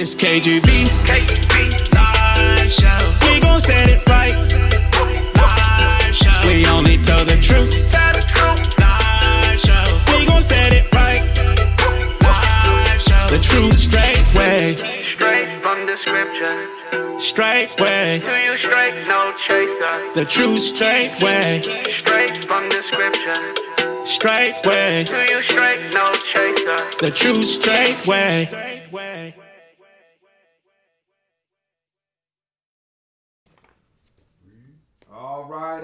It's KGB. Live show. We gon' set it right. Live show. We only tell the truth. Live show. We gon' set it right. Live show. The true straight way. Straight from the scripture. Straight way. To you straight, no chaser. The true straight way. Straight from the scripture. Straight way. To you straight, no chaser. The true straight way.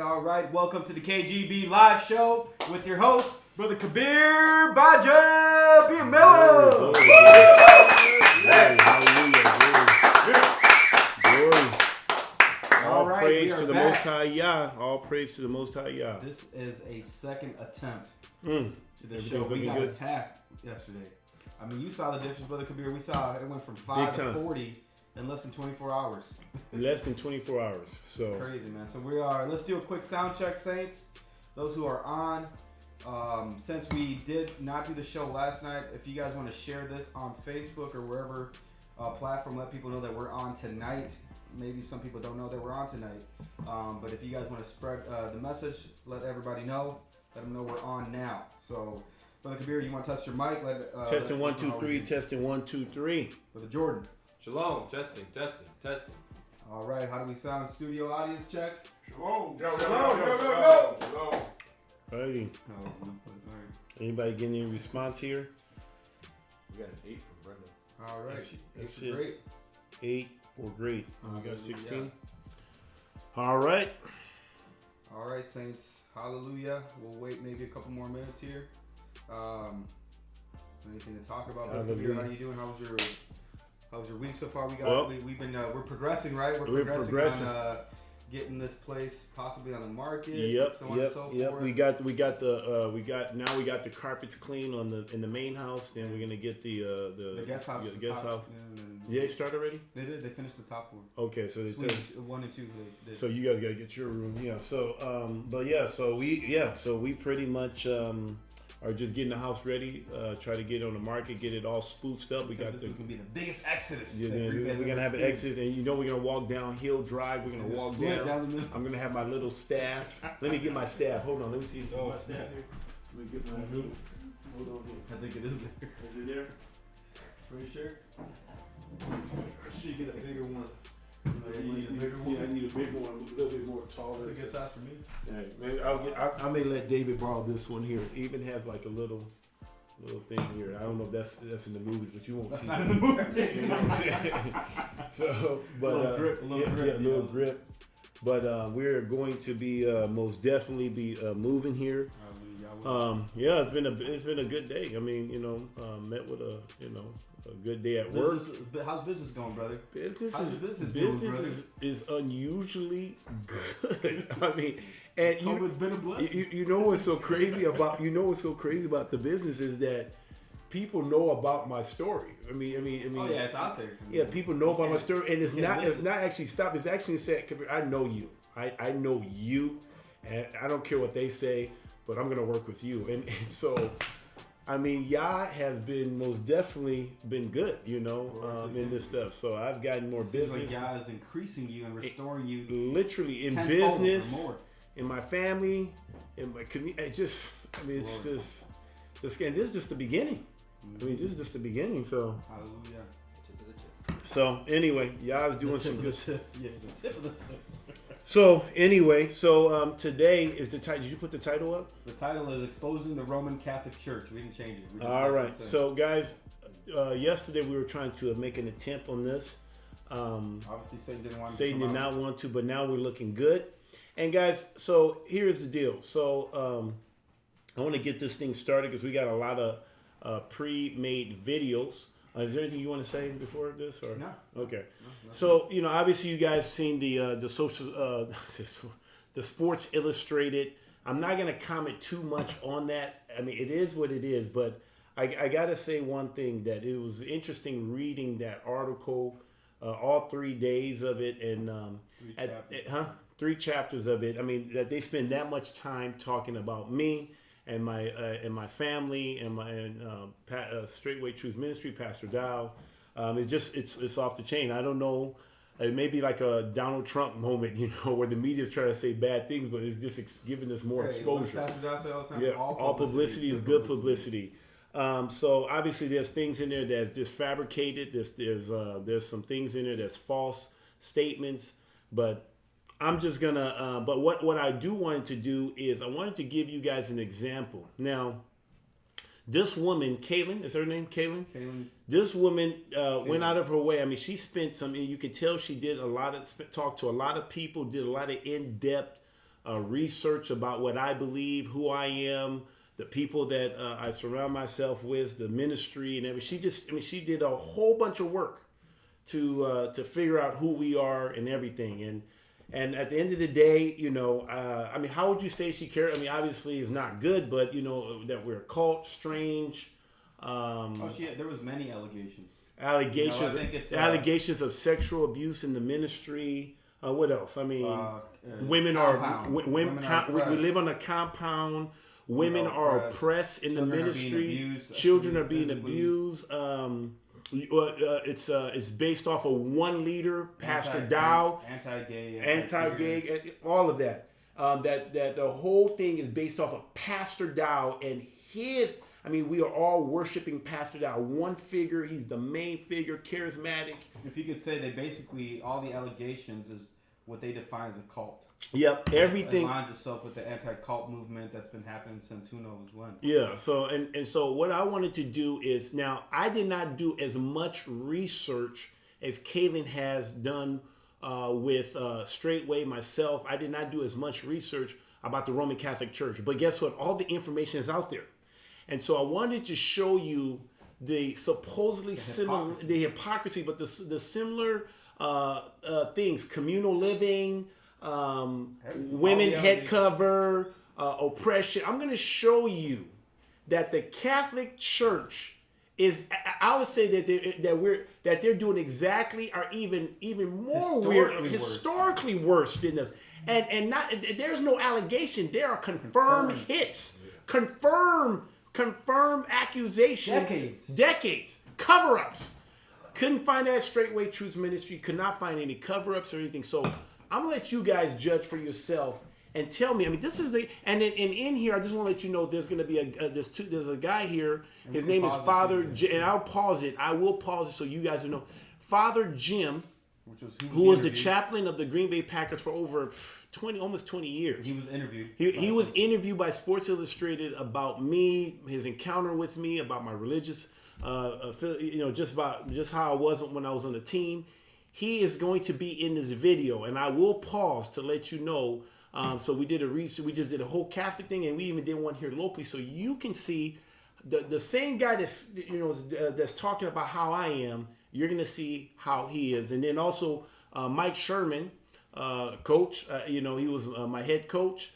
All right. Welcome to the KGB live show with your host, Brother Kabir Gbaja-Biamila. All praise to the Most High Yah. All praise to the Most High Yah. This is a second attempt to the show. We got attacked yesterday. I mean, you saw the difference, Brother Kabir. We saw it went from 5 to 40 in less than 24 hours. Less than 24 hours. So it's crazy, man. So let's do a quick sound check, Saints. Those who are on, since we did not do the show last night, if you guys want to share this on Facebook or wherever platform, let people know that we're on tonight. Maybe some people don't know that we're on tonight. But if you guys want to spread the message, let everybody know. Let them know we're on now. So, Brother Kabir, you want to test your mic? testing 1 2 3. Testing 1 2 3. Brother Jordan. Shalom. Testing. All right. How do we sound? Studio audience check. Shalom. Yo. Righty. Anybody getting any response here? We got an 8 from Brenda. All right. That's it. Great. 8 for great. And we got 16. All right. All right, Saints. Hallelujah. We'll wait maybe a couple more minutes here. Anything to talk about? How you doing? How was your week so far? We're progressing, right? We're progressing. On getting this place possibly on the market. Yep. So on and so forth. We got the carpets clean in the main house. Then we're gonna get the guest house. The guest house. Did they start already? They did. They finished the top floor. Okay, so they 1 and 2. They did. So you guys gotta get your room. Yeah. So so we pretty much are just getting the house ready. Try to get it on the market, get it all spooced up. This is gonna be the biggest exodus. Yeah, we're gonna have an exodus, and we're gonna walk down Hill Drive. We're gonna walk down. I'm gonna have my little staff. Let me get my staff. Hold on. Let me see. My staff here. Let me get my little. Hold on here. I think it is there. Is it there? Pretty sure. I should get a bigger one. You need a bigger one? Yeah, I need a bigger one, a little bit more taller. That's a good size for me. Yeah, maybe I may let David borrow this one here. It even has like a little thing here. I don't know if that's in the movies, but you won't see. Not in the movie. You know what I'm saying? So, but little grip. But we're going to be most definitely be moving here. It's been a good day. I mean, met with a good day at work. How's business going, brother? Business is unusually good. I mean, and COVID's been a blessing. You know what's so crazy about the business is that people know about my story. I mean. Oh yeah, it's out there. Yeah, people know about my story, and it's not actually stopped. It's actually said, I know you. I know you, and I don't care what they say, but I'm gonna work with you, and so. I mean, Yah has been most definitely been good, in this stuff. So I've gotten more business. Like Yah is increasing you and restoring you. Literally in business, in my family, in my community. It's just this is just the beginning. I mean, this is just the beginning. So. Hallelujah. So anyway, Yah's doing some good stuff. Yeah, the tip of the tip. So anyway, today is the title. Did you put the title up? The title is Exposing the Roman Catholic Church. We didn't change it. All right. So guys, yesterday we were trying to make an attempt on this. Obviously Satan did not want to, but now we're looking good. And guys, so here's the deal. So I want to get this thing started because we got a lot of pre-made videos. Is there anything you want to say before this? Or? No. Okay. No. So, obviously you guys seen the social, the Sports Illustrated. I'm not going to comment too much on that. I mean, it is what it is, but I got to say one thing, that it was interesting reading that article, all 3 days of it, and 3 chapters of it. I mean, that they spend that much time talking about me and my family and my Straightway Truth Ministry, Pastor Dow, It's off the chain. I don't know. It may be like a Donald Trump moment, where the media's trying to say bad things, but it's just giving us more exposure. Pastor Josh say all the time, Yeah, all publicity is good publicity. So obviously there's things in there that's just fabricated. There's some things in there that's false statements, but I'm just gonna. But what I do wanted to do is I wanted to give you guys an example. Now, this woman, Kaylin, is her name Kaylin? Kaylin. This woman went out of her way. I mean, she spent some. You could tell she did talked to a lot of people, did a lot of in-depth research about what I believe, who I am, the people that I surround myself with, the ministry, and everything. She did a whole bunch of work to figure out who we are and everything. And at the end of the day, how would you say she cared? I mean, obviously it's not good, but that we're a cult, strange. There was many allegations. Allegations of sexual abuse in the ministry. What else? I mean, women are women. We live on a compound. Women are oppressed in the ministry. Children are being abused. It's based off of one leader, Pastor Dow, anti-gay, all of that. That the whole thing is based off of Pastor Dow and his. I mean, we are all worshiping Pastor Dow. One figure, he's the main figure, charismatic. If you could say, they basically all the allegations is what they define as a cult. Yep, everything it aligns itself with the anti-cult movement that's been happening since who knows when. Yeah, so and so what I wanted to do is, now I did not do as much research as Kaylin has done with Straightway, myself. I did not do as much research about the Roman Catholic Church, but guess what? All the information is out there, and so I wanted to show you the supposedly similar, the hypocrisy, but the similar things: communal living. Women head cover, oppression. I'm going to show you that the Catholic Church is. I would say that they're doing exactly, or even more weird, historically worse than us. And not there's no allegation. There are confirmed hits, confirmed accusations, decades cover-ups. Couldn't find that Straightway Truth Ministry. Could not find any cover-ups or anything. So I'm gonna let you guys judge for yourself and tell me. I mean, this is and in here, I just want to let you know there's gonna be there's a guy here. His name is Father Jim, and I'll pause it. I will pause it so you guys will know. Father Jim, who was the chaplain of the Green Bay Packers for over almost 20 years. He was interviewed. He was interviewed by Sports Illustrated about me, his encounter with me, about my religious, just how I was when I was on the team. He is going to be in this video, and I will pause to let you know. So we did we just did a whole Catholic thing, and we even did one here locally, so you can see the same guy that's talking about how I am. You're gonna see how he is, and then also Mike Sherman, coach. He was my head coach.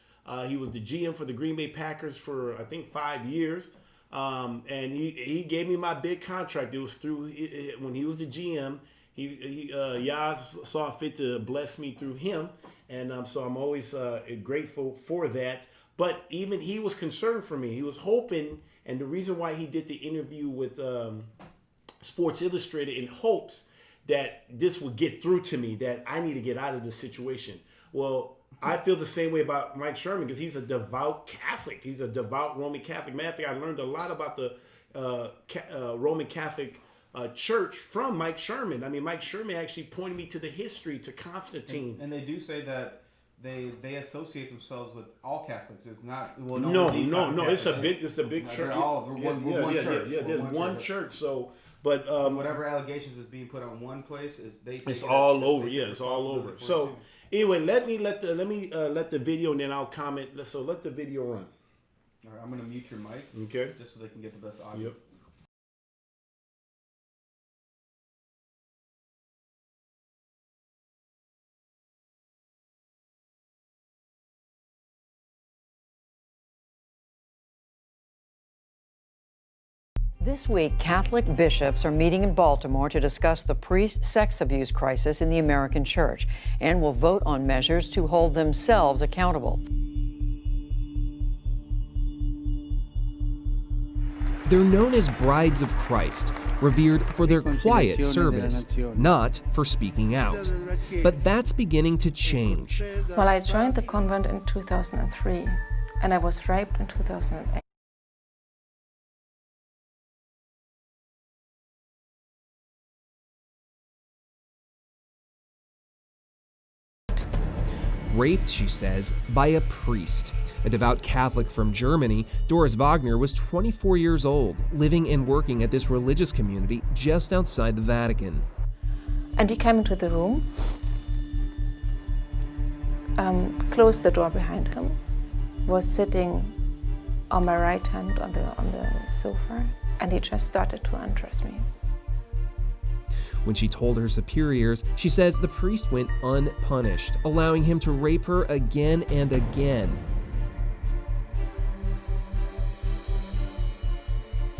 He was the GM for the Green Bay Packers for I think 5 years. And he gave me my big contract. It was through when he was the GM. Yah saw fit to bless me through him, and so I'm always grateful for that. But even he was concerned for me. He was hoping, and the reason why he did the interview with Sports Illustrated in hopes that this would get through to me, that I need to get out of this situation. Well, I feel the same way about Mike Sherman because he's a devout Catholic. He's a devout Roman Catholic. Matter of fact, I learned a lot about the Roman Catholic church from Mike Sherman. I mean, Mike Sherman actually pointed me to the history, to Constantine. And they do say that they associate themselves with all Catholics. It's not. Well, no. It's a big church. They're all one church. There's one church. So, but whatever allegations is being put on one place is it's all over. Yeah, it's all over. So anyway, let me let the video, and then I'll comment. So let the video run. All right, I'm gonna mute your mic. Okay. Just so they can get the best audio. Yep. This week, Catholic bishops are meeting in Baltimore to discuss the priest sex abuse crisis in the American church and will vote on measures to hold themselves accountable. They're known as brides of Christ, revered for their quiet service, not for speaking out. But that's beginning to change. Well, I joined the convent in 2003, and I was raped in 2008. Raped, she says, by a priest. A devout Catholic from Germany, Doris Wagner was 24 years old, living and working at this religious community just outside the Vatican. And he came into the room, closed the door behind him, was sitting on my right hand on the sofa, and he just started to undress me. When she told her superiors, she says the priest went unpunished, allowing him to rape her again and again.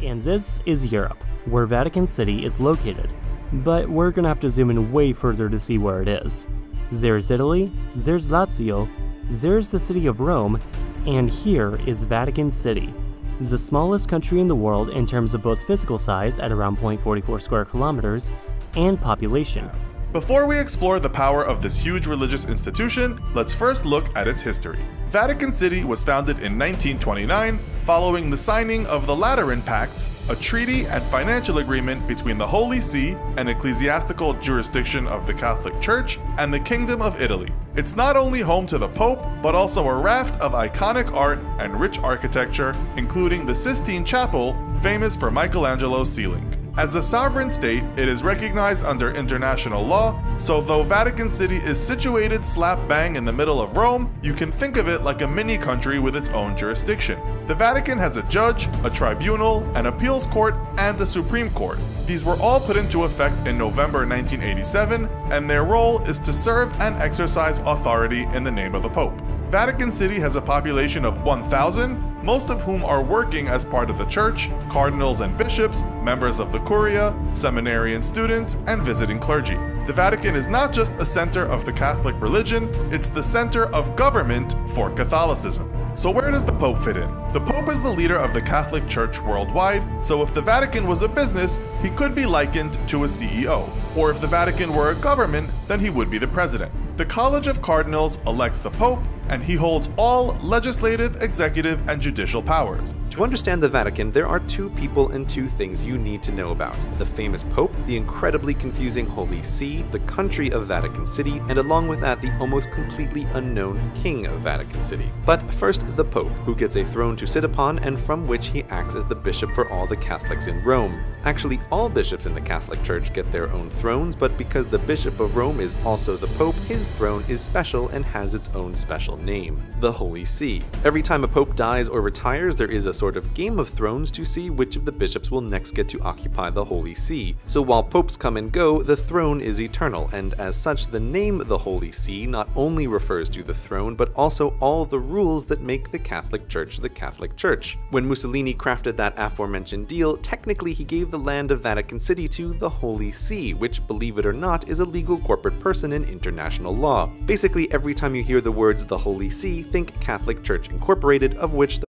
And this is Europe, where Vatican City is located. But we're gonna have to zoom in way further to see where it is. There's Italy, there's Lazio, there's the city of Rome, and here is Vatican City, the smallest country in the world in terms of both physical size at around 0.44 square kilometers and population. Before we explore the power of this huge religious institution, let's first look at its history. Vatican City was founded in 1929 following the signing of the Lateran Pacts, a treaty and financial agreement between the Holy See, an ecclesiastical jurisdiction of the Catholic Church, and the Kingdom of Italy. It's not only home to the Pope, but also a raft of iconic art and rich architecture, including the Sistine Chapel, famous for Michelangelo's ceiling. As a sovereign state, it is recognized under international law, so though Vatican City is situated slap bang in the middle of Rome, you can think of it like a mini country with its own jurisdiction. The Vatican has a judge, a tribunal, an appeals court, and a Supreme Court. These were all put into effect in November 1987, and their role is to serve and exercise authority in the name of the Pope. Vatican City has a population of 1,000, most of whom are working as part of the church, cardinals and bishops, members of the Curia, seminarian students, and visiting clergy. The Vatican is not just a center of the Catholic religion, it's the center of government for Catholicism. So where does the Pope fit in? The Pope is the leader of the Catholic Church worldwide, so if the Vatican was a business, he could be likened to a CEO. Or if the Vatican were a government, then he would be the president. The College of Cardinals elects the Pope, and he holds all legislative, executive, and judicial powers. To understand the Vatican, there are two people and two things you need to know about: the famous Pope, the incredibly confusing Holy See, the country of Vatican City, and along with that, the almost completely unknown King of Vatican City. But first, the Pope, who gets a throne to sit upon and from which he acts as the bishop for all the Catholics in Rome. Actually, all bishops in the Catholic Church get their own thrones, but because the Bishop of Rome is also the Pope, his throne is special and has its own special name: the Holy See. Every time a Pope dies or retires, there is a sort of Game of Thrones to see which of the bishops will next get to occupy the Holy See. So while popes come and go, the throne is eternal, and as such, the name the Holy See not only refers to the throne, but also all the rules that make the Catholic Church the Catholic Church. When Mussolini crafted that aforementioned deal, technically he gave the land of Vatican City to the Holy See, which, believe it or not, is a legal corporate person in international law. Basically, every time you hear the words the Holy See, think Catholic Church Incorporated, of which the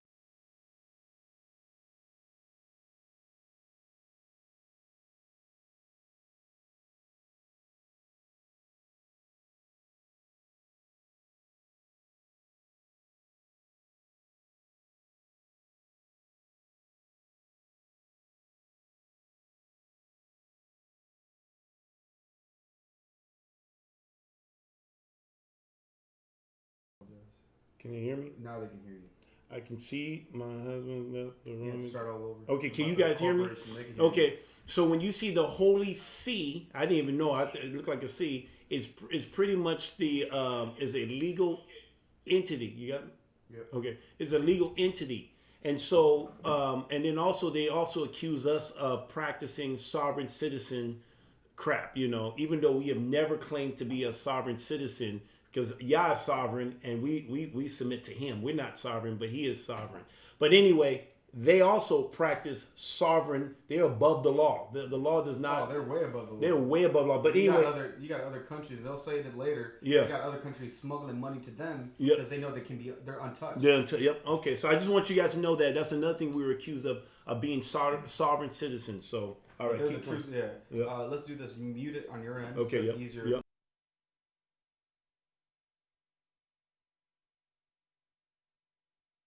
Can you hear me? Now they can hear you. I can see my husband left the room. Yeah, start all over. Okay, can you guys hear me? Okay, so when you see the Holy See, I didn't even know. It looked like a C. Is pretty much the is a legal entity. You got me? Yep. Okay, it's a legal entity, and so and then also they also accuse us of practicing sovereign citizen crap. You know, even though we have never claimed to be a sovereign citizen. Because Yah is sovereign and we submit to him. We're not sovereign, but he is sovereign. But anyway, they also practice sovereign. They're above the law. The law does not. Oh, they're way above the law. They're way above law. But you anyway, you got other countries. They'll say it later. Yeah. You got other countries smuggling money to them Yep. because they know they're untouched. Yep. Okay. So I just want you guys to know that that's another thing we were accused of being sovereign citizens. So all right, keep going. Yeah. Yep. Let's do this. Mute it on your end. Okay. So Yep. it's easier. Yep.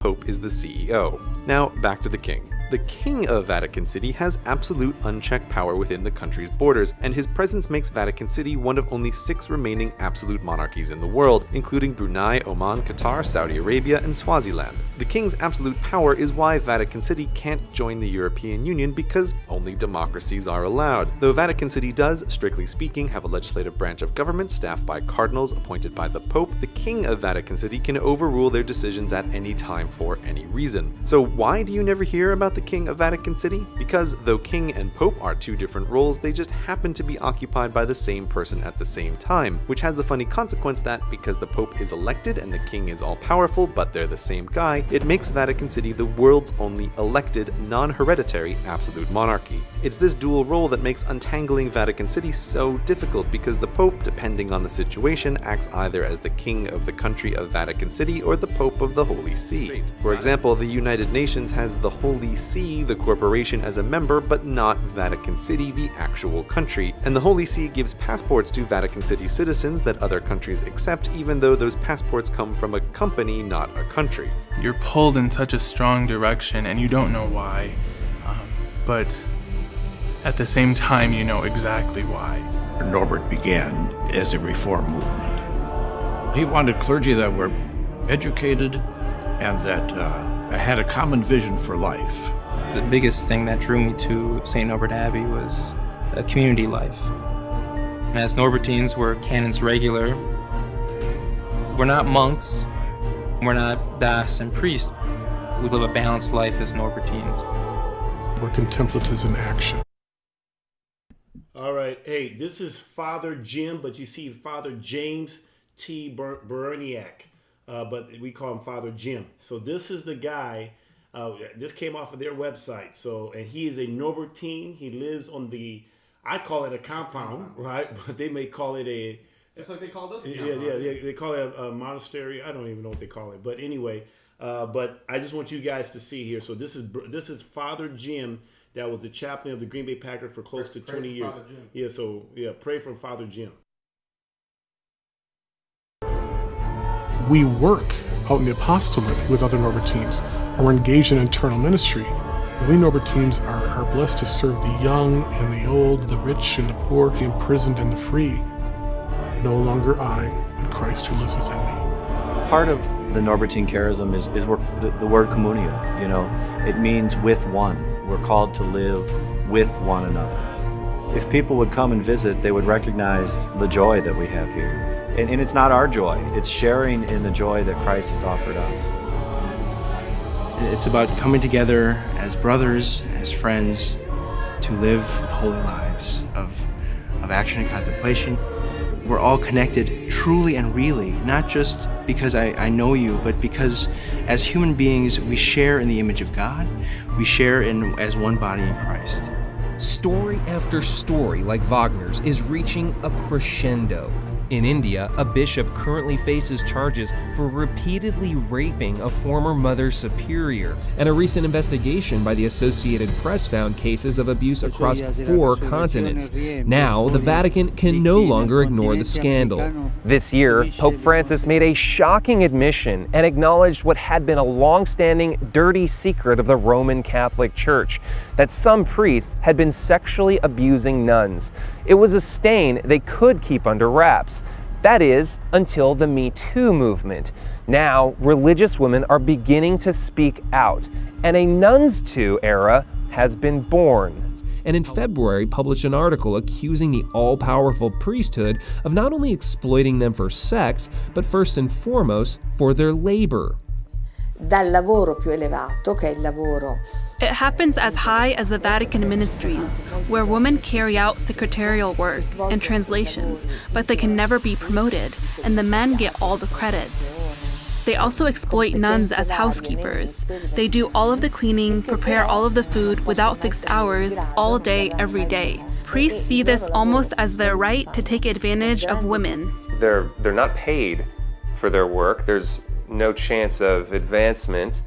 Pope is the CEO. Now, back to the king. The King of Vatican City has absolute unchecked power within the country's borders, and his presence makes Vatican City one of only 6 remaining absolute monarchies in the world, including Brunei, Oman, Qatar, Saudi Arabia, and Swaziland. The king's absolute power is why Vatican City can't join the European Union because only democracies are allowed. Though Vatican City does, strictly speaking, have a legislative branch of government staffed by cardinals appointed by the Pope, the King of Vatican City can overrule their decisions at any time for any reason. So why do you never hear about the King of Vatican City? Because though king and pope are 2 different roles, they just happen to be occupied by the same person at the same time, which has the funny consequence that because the pope is elected and the king is all-powerful, but they're the same guy, it makes Vatican City the world's only elected, non-hereditary absolute monarchy. It's this dual role that makes untangling Vatican City so difficult because the pope, depending on the situation, acts either as the king of the country of Vatican City or the pope of the Holy See. For example, the United Nations has the Holy See, the corporation, as a member, but not Vatican City, the actual country. And the Holy See gives passports to Vatican City citizens that other countries accept, even though those passports come from a company, not a country. You're pulled in such a strong direction and you don't know why, but at the same time you know exactly why. Norbert began as a reform movement. He wanted clergy that were educated and that had a common vision for life. The biggest thing that drew me to St. Norbert Abbey was community life. And as Norbertines, we're canons regular. We're not monks. We're not das and priests. We live a balanced life as Norbertines. We're contemplatives in action. All right. Hey, this is Father Jim, but you see Father James T. Berniak, but we call him Father Jim. So this is the guy. This came off of their website. So, and he is a Norbertine. He lives on I call it a compound, right? But they may call it a... Just like they called us. Yeah. They call it a monastery. I don't even know what they call it. But anyway, but I just want you guys to see here. So this is Father Jim. That was the chaplain of the Green Bay Packers for close to 20 years. Yeah, so pray for Father Jim. We work out in the apostolate with other Norbertines, or engaged in internal ministry. We Norbertines are blessed to serve the young and the old, the rich and the poor, the imprisoned and the free. No longer I, but Christ who lives within me. Part of the Norbertine charism is the word communio. You know, it means with one. We're called to live with one another. If people would come and visit, they would recognize the joy that we have here. And it's not our joy, it's sharing in the joy that Christ has offered us. It's about coming together as brothers, as friends, to live holy lives of action and contemplation. We're all connected truly and really, not just because I know you, but because as human beings, we share in the image of God. We share as one body in Christ. Story after story like Wagner's is reaching a crescendo. In India, a bishop currently faces charges for repeatedly raping a former Mother Superior, and a recent investigation by the Associated Press found cases of abuse across 4 continents. Now, the Vatican can no longer ignore the scandal. This year, Pope Francis made a shocking admission and acknowledged what had been a long-standing dirty secret of the Roman Catholic Church, that some priests had been sexually abusing nuns. It was a stain they could keep under wraps. That is, until the Me Too movement. Now, religious women are beginning to speak out, and a Nuns Too era has been born. And in February, published an article accusing the all-powerful priesthood of not only exploiting them for sex, but first and foremost, for their labor. Dal lavoro più elevato, che è il lavoro. It happens as high as the Vatican ministries, where women carry out secretarial work and translations, but they can never be promoted, and the men get all the credit. They also exploit nuns as housekeepers. They do all of the cleaning, prepare all of the food without fixed hours, all day, every day. Priests see this almost as their right to take advantage of women. They're not paid for their work. There's no chance of advancement.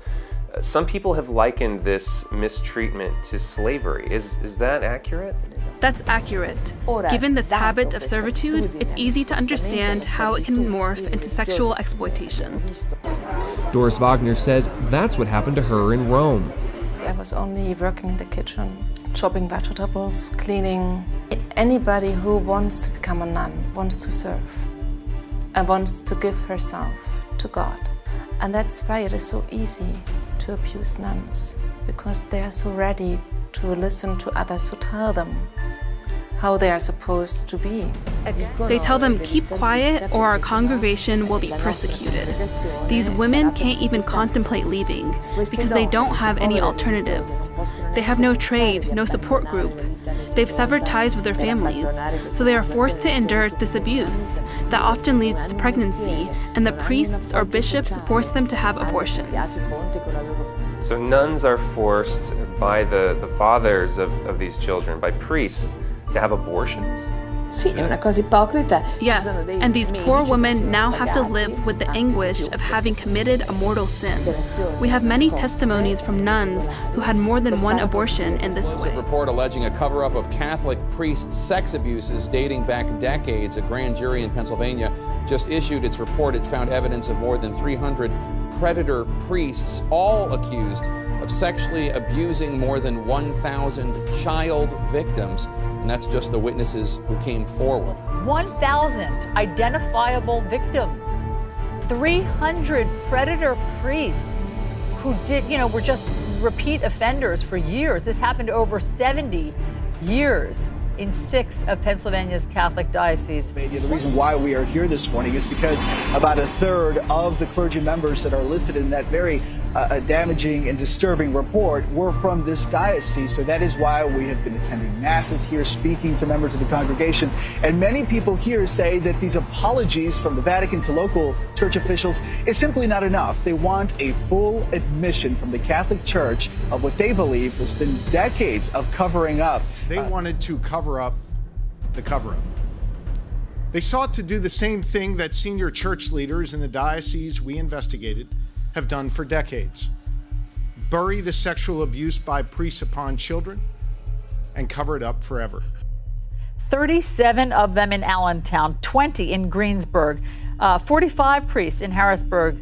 Some people have likened this mistreatment to slavery. Is that accurate? That's accurate. Given this habit of servitude, it's easy to understand how it can morph into sexual exploitation. Doris Wagner says that's what happened to her in Rome. I was only working in the kitchen, chopping vegetables, cleaning. Anybody who wants to become a nun wants to serve and wants to give herself to God. And that's why it is so easy to abuse nuns, because they are so ready to listen to others who tell them how they are supposed to be. They tell them, keep quiet or our congregation will be persecuted. These women can't even contemplate leaving because they don't have any alternatives. They have no trade, no support group. They've severed ties with their families, so they are forced to endure this abuse that often leads to pregnancy, and the priests or bishops force them to have abortions. So nuns are forced by the fathers of these children, by priests, to have abortions? Sì, è una cosa ipocrita. Yes, and these poor women now have to live with the anguish of having committed a mortal sin. We have many testimonies from nuns who had more than one abortion in this way. Report alleging a cover-up of Catholic priest sex abuses dating back decades. A grand jury in Pennsylvania just issued its report. It found evidence of more than 300 predator priests, all accused of sexually abusing more than 1,000 child victims. And that's just the witnesses who came forward. 1,000 identifiable victims, 300 predator priests who were just repeat offenders for years. This happened over 70 years in 6 of Pennsylvania's Catholic dioceses. The reason why we are here this morning is because about a third of the clergy members that are listed in that very damaging and disturbing report were from this diocese. So that is why we have been attending masses here, speaking to members of the congregation. And many people here say that these apologies from the Vatican to local church officials is simply not enough. They want a full admission from the Catholic Church of what they believe has been decades of covering up. They wanted to cover up the cover-up. They sought to do the same thing that senior church leaders in the diocese we investigated have done for decades. Bury the sexual abuse by priests upon children and cover it up forever. 37 of them in Allentown, 20 in Greensburg, 45 priests in Harrisburg,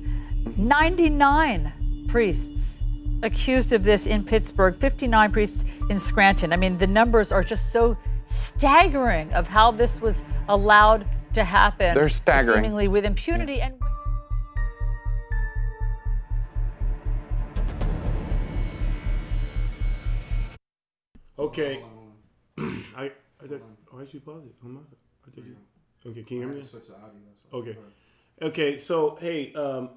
99 priests accused of this in Pittsburgh, 59 priests in Scranton. I mean, the numbers are just so staggering of how this was allowed to happen. They're staggering. Seemingly with impunity. And Okay. I should pause it. Okay, can you hear me? Okay. Okay, so hey,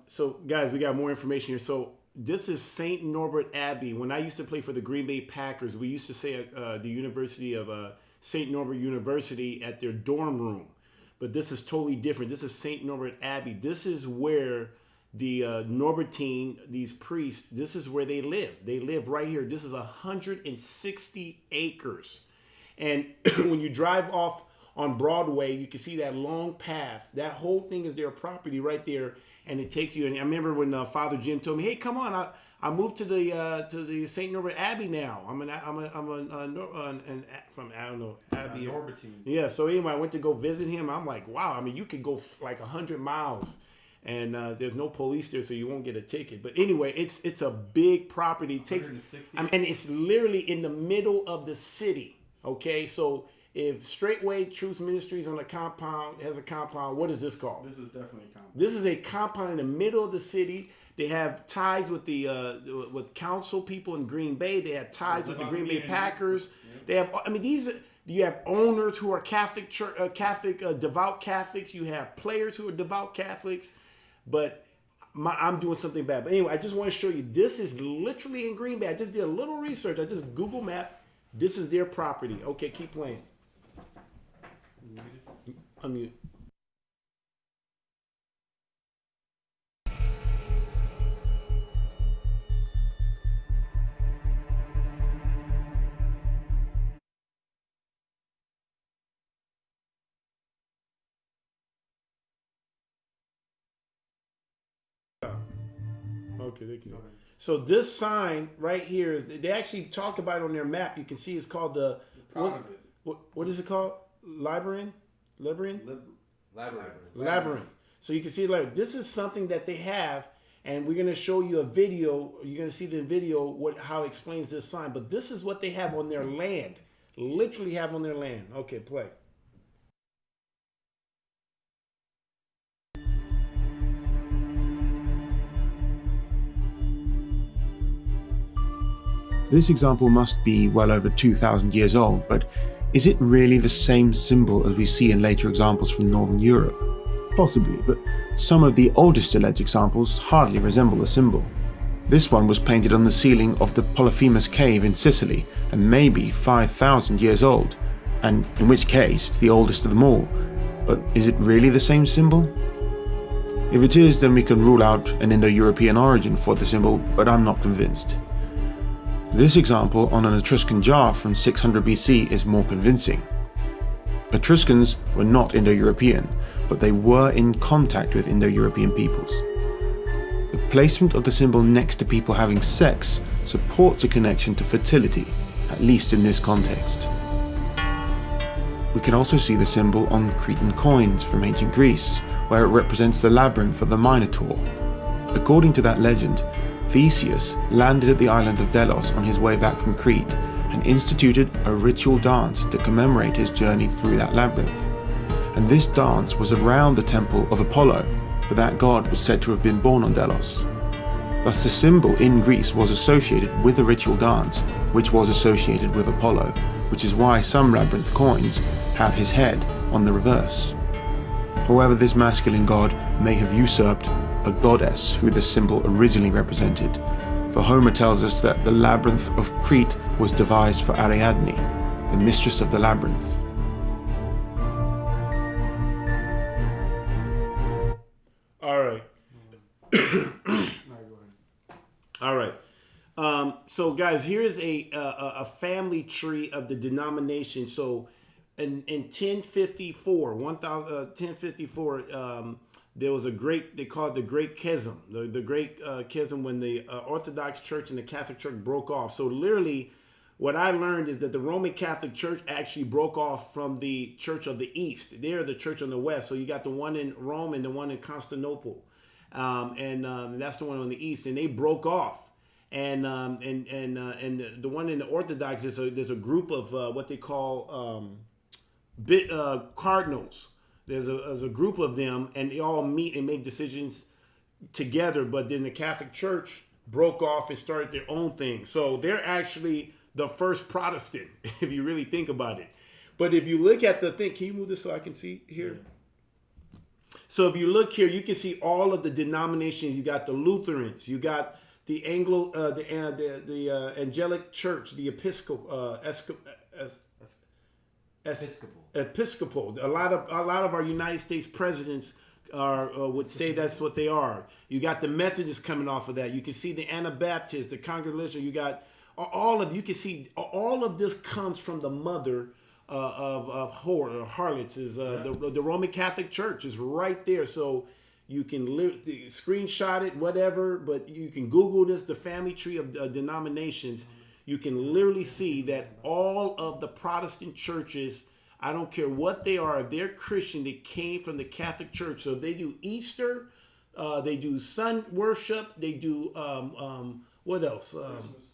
so guys, we got more information here. So this is St. Norbert Abbey. When I used to play for the Green Bay Packers, we used to say at the University of St. Norbert University at their dorm room. But this is totally different. This is St. Norbert Abbey. This is where the Norbertine, these priests, this is where they live. They live right here. This is 160 acres. And when you drive off on Broadway, you can see that long path. That whole thing is their property right there. And it takes you. And I remember when Father Jim told me, "Hey, come on, I moved to the St. Norbert Abbey now. I'm from I don't know Abbey. Norbertine. Yeah. So anyway, I went to go visit him. I'm like, wow. I mean, you could go like 100 miles, and there's no police there, so you won't get a ticket. But anyway, it's a big property. It takes, and it's literally in the middle of the city. Okay, so if Straightway Truth Ministries on a compound has a compound, what is this called? This is definitely a compound. This is a compound in the middle of the city. They have ties with the with council people in Green Bay. They have ties with the Green Bay Packers. Yeah. They have, I mean, you have owners who are Catholic church, devout Catholics. You have players who are devout Catholics. But I'm doing something bad. But anyway, I just want to show you. This is literally in Green Bay. I just did a little research. I just Google Map. This is their property. Okay, keep playing. Unmute. Okay, thank you. So this sign right here, they actually talk about it on their map. You can see it's called what is it called? Labyrinth. So you can see like this is something that they have, and we're gonna show you a video. You're gonna see the video how it explains this sign. But this is what they have on their land. Literally have on their land. Okay, play. This example must be well over 2,000 years old, but is it really the same symbol as we see in later examples from Northern Europe? Possibly, but some of the oldest alleged examples hardly resemble the symbol. This one was painted on the ceiling of the Polyphemus cave in Sicily, and maybe 5,000 years old, and in which case it's the oldest of them all. But is it really the same symbol? If it is, then we can rule out an Indo-European origin for the symbol, but I'm not convinced. This example on an Etruscan jar from 600 BC is more convincing. Etruscans were not Indo-European, but they were in contact with Indo-European peoples. The placement of the symbol next to people having sex supports a connection to fertility, at least in this context. We can also see the symbol on Cretan coins from ancient Greece, where it represents the labyrinth of the Minotaur. According to that legend, Theseus landed at the island of Delos on his way back from Crete and instituted a ritual dance to commemorate his journey through that labyrinth. And this dance was around the temple of Apollo, for that god was said to have been born on Delos. Thus the symbol in Greece was associated with a ritual dance, which was associated with Apollo, which is why some labyrinth coins have his head on the reverse. However, this masculine god may have usurped a goddess who the symbol originally represented, for Homer tells us that the labyrinth of Crete was devised for Ariadne, the mistress of the labyrinth. All right. All right. So guys, here's a family tree of the denomination. So in 1054, there was they called it the Great Schism, the Great Schism, when the Orthodox Church and the Catholic Church broke off. So literally, what I learned is that the Roman Catholic Church actually broke off from the Church of the East. They're the Church on the West. So you got the one in Rome and the one in Constantinople, and that's the one on the East, and they broke off. And the one in the Orthodox there's a group of what they call cardinals. There's a group of them, and they all meet and make decisions together. But then the Catholic Church broke off and started their own thing. So they're actually the first Protestant, if you really think about it. But if you look at the thing, can you move this so I can see here? So if you look here, you can see all of the denominations. You got the Lutherans, you got the Angelic Church, the Episcopal. A lot of our United States presidents would say that's what they are. You got the Methodists coming off of that. You can see the Anabaptists, the Congregation. You got you can see all of this comes from the mother of harlots. Is the Roman Catholic Church is right there. So you can screenshot it, whatever, but you can Google this, the family tree of denominations. You can literally see that all of the Protestant churches, I don't care what they are, if they're Christian, they came from the Catholic Church. So they do Easter, they do sun worship, they do, what else?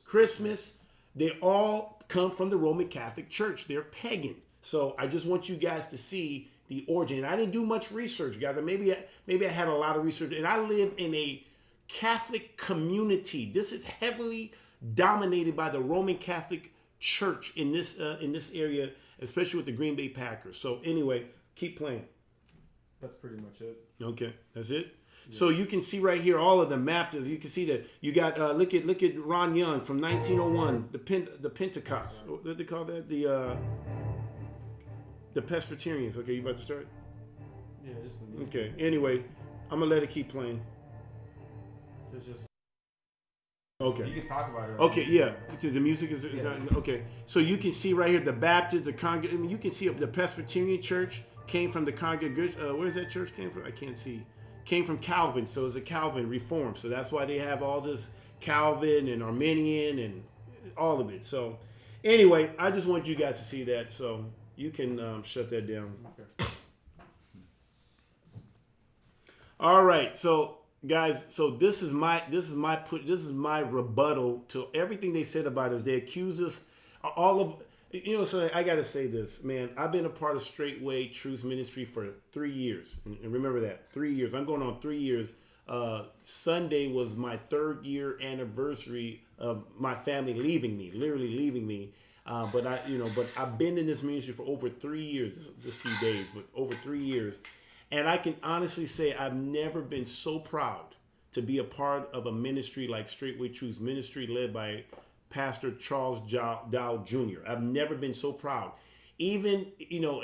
Christmas. They all come from the Roman Catholic Church. They're pagan. So I just want you guys to see the origin. I didn't do much research, guys. Maybe I had a lot of research. And I live in a Catholic community. This is heavily dominated by the Roman Catholic Church in this area, especially with the Green Bay Packers. So anyway, keep playing. That's pretty much it. Okay, that's it. Yeah. So you can see right here all of the maps. You can see that you got look at Ron Young from 1901, the Pentecost. What did they call that? The Presbyterians. Okay, you about to start? Yeah. Okay. Anyway, I'm gonna let it keep playing. Okay. You can talk about it. Okay, yeah. The music is okay. So you can see right here the Baptist, you can see the Presbyterian Church came from the congregation. Where's that church came from? I can't see. came from Calvin, so it's a Calvin reform. So that's why they have all this Calvin and Arminian and all of it. So anyway, I just want you guys to see that. So you can shut that down. Okay. All right, so guys, so this is my rebuttal to everything they said about us. They accuse us all of. You know, so I got to say this, man. I've been a part of Straightway Truth Ministry for 3 years. And remember that, 3 years. I'm going on 3 years. Sunday was my 3rd year anniversary of my family leaving me, literally leaving me. But I've been in this ministry for over 3 years, just few days, but over 3 years. And I can honestly say I've never been so proud to be a part of a ministry like Straightway Truth Ministry led by Pastor Charles Dow Jr. I've never been so proud. Even,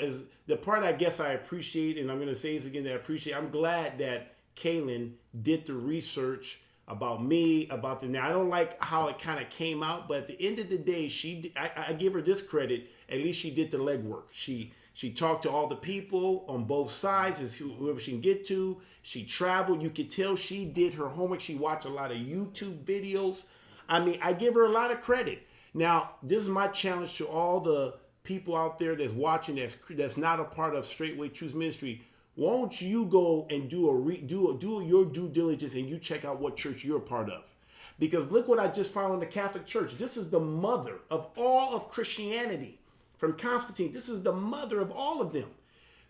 as the part I guess I appreciate, and I'm going to say this again, that I appreciate, I'm glad that Kaylin did the research about me, now I don't like how it kind of came out, but at the end of the day, I give her this credit, at least she did the legwork. She talked to all the people on both sides, whoever she can get to. She traveled. You could tell she did her homework. She watched a lot of YouTube videos. I mean, I give her a lot of credit. Now, this is my challenge to all the people out there that's watching that's not a part of Straightway Truth Ministry. Won't you go and do your due diligence and you check out what church you're a part of? Because look what I just found in the Catholic Church. This is the mother of all of Christianity. From Constantine, this is the mother of all of them.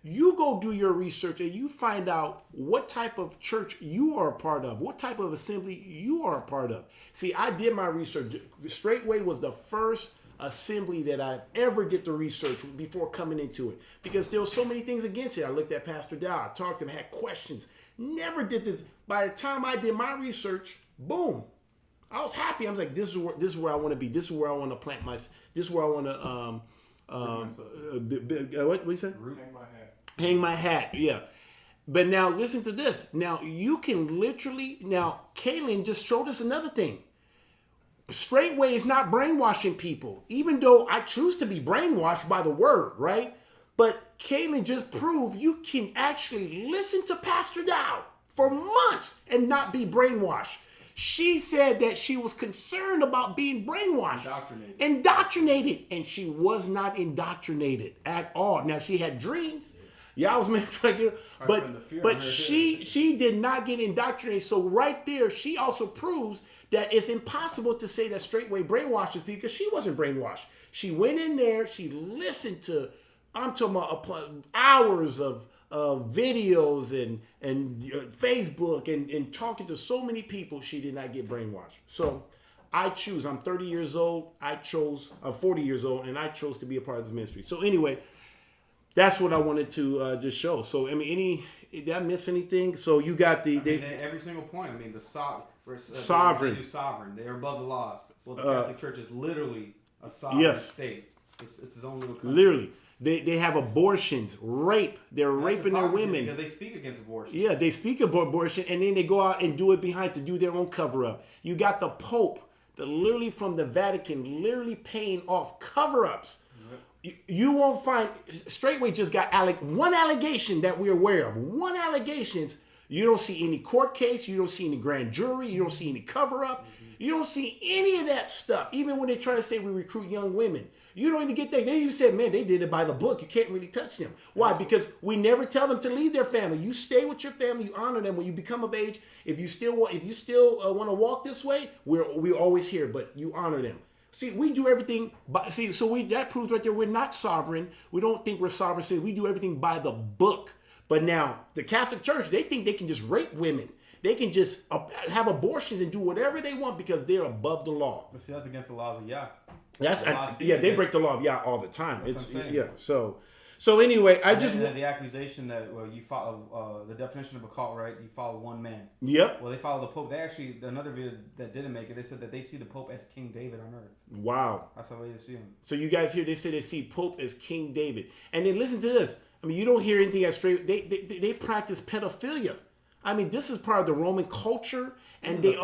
You go do your research and you find out what type of church you are a part of, what type of assembly you are a part of. See, I did my research. Straightway was the first assembly that I ever did the research before coming into it, because there were so many things against it. I looked at Pastor Dow, I talked to him, had questions, never did this. By the time I did my research, boom, I was happy. I was like, this is where I want to be. This is where I want to plant my. This is where I want to. What you say? Hang my hat, yeah. But now listen to this. Now you can literally, Kaylin just showed us another thing. Straightway is not brainwashing people, even though I choose to be brainwashed by the word, right? But Kaylin just proved you can actually listen to Pastor Dow for months and not be brainwashed. She said that she was concerned about being brainwashed, indoctrinated, and she was not indoctrinated at all. Now she had dreams. Yeah, I was trying to get, but she did not get indoctrinated. So right there, she also proves that it's impossible to say that Straightway brainwashes people, because she wasn't brainwashed. She went in there, she listened to, I'm talking about hours of videos and Facebook and talking to so many people. She did not get brainwashed. So I choose. I'm 30 years old. I'm 40 years old, and I chose to be a part of this ministry. So anyway, that's what I wanted to just show. So I mean, did I miss anything? So you got every single point. I mean, the sovereign. They are above the law. Well, the Catholic Church is literally a sovereign state. It's its own little country. Literally. They have abortions, rape. They're raping their women. Because they speak against abortion. Yeah, they speak about abortion, and then they go out and do it to do their own cover-up. You got the Pope, literally from the Vatican, literally paying off cover-ups. You won't find, Straightway just got one allegation that we're aware of. One allegation. You don't see any court case. You don't see any grand jury. You don't see any cover-up. You don't see any of that stuff. Even when they try to say we recruit young women. You don't even get that. They even said, man, they did it by the book. You can't really touch them. Why? Because we never tell them to leave their family. You stay with your family. You honor them when you become of age. If you still want to walk this way, we're always here. But you honor them. See, we do everything. That proves right there we're not sovereign. We don't think we're sovereign. So we do everything by the book. But now the Catholic Church, they think they can just rape women. They can just have abortions and do whatever they want because they're above the law. But see, that's against the laws of Yah. They break the law of Yah all the time. So anyway, the accusation that you follow the definition of a cult, right? You follow one man. Yep. Well, they follow the Pope. They actually, another video that didn't make it, they said that they see the Pope as King David on earth. Wow. That's how they see him. So you guys hear, they say they see Pope as King David, and then listen to this. I mean, you don't hear anything as straight. They practice pedophilia. I mean, this is part of the Roman culture, and they